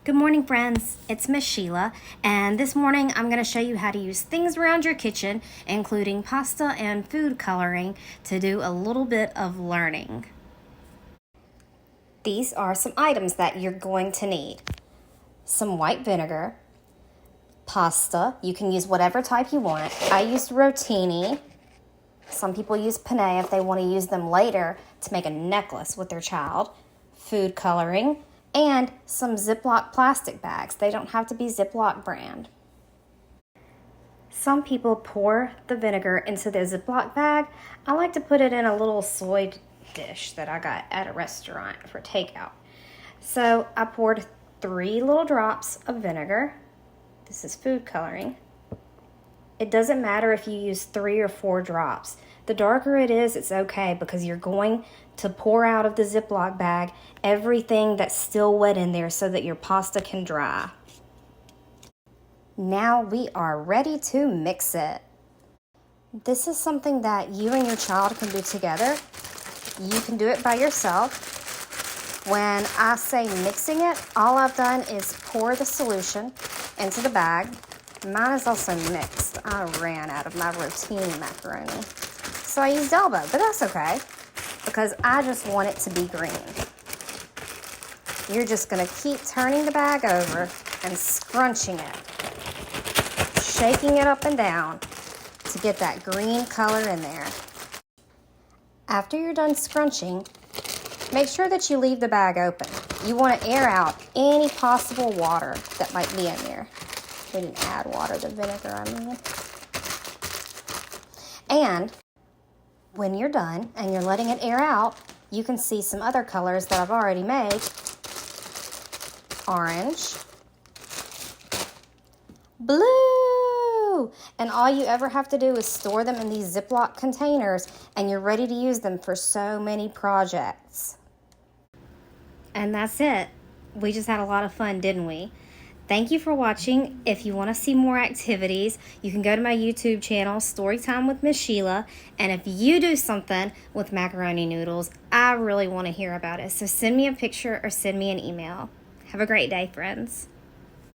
Good morning, friends. It's Miss Sheila, and this morning I'm going to show you how to use things around your kitchen, including pasta and food coloring, to do a little bit of learning. These are some items that you're going to need. Some white vinegar, pasta. You can use whatever type you want. I used rotini. Some people use penne if they want to use them later to make a necklace with their child. Food coloring, and some Ziploc plastic bags. They don't have to be Ziploc brand. Some people pour the vinegar into their Ziploc bag. I like to put it in a little soy dish that I got at a restaurant for takeout. So I poured 3 little drops of vinegar. This is food coloring. It doesn't matter if you use 3 or 4 drops. The darker it is, it's okay because you're going to pour out of the Ziploc bag everything that's still wet in there so that your pasta can dry. Now we are ready to mix it. This is something that you and your child can do together. You can do it by yourself. When I say mixing it, all I've done is pour the solution into the bag. Mine is also mixed. I ran out of my rotini macaroni. So I used elbow, but that's okay because I just want it to be green. You're just gonna keep turning the bag over and scrunching it, shaking it up and down to get that green color in there. After you're done scrunching, make sure that you leave the bag open. You want to air out any possible water that might be in there. We didn't add water to vinegar, I mean. And when you're done and you're letting it air out, you can see some other colors that I've already made. Orange, blue, and all you ever have to do is store them in these Ziploc containers and you're ready to use them for so many projects. And that's it. We just had a lot of fun, didn't we? Thank you for watching. If you want to see more activities, you can go to my YouTube channel, Storytime with Miss Sheila. And if you do something with macaroni noodles, I really want to hear about it. So send me a picture or send me an email. Have a great day, friends.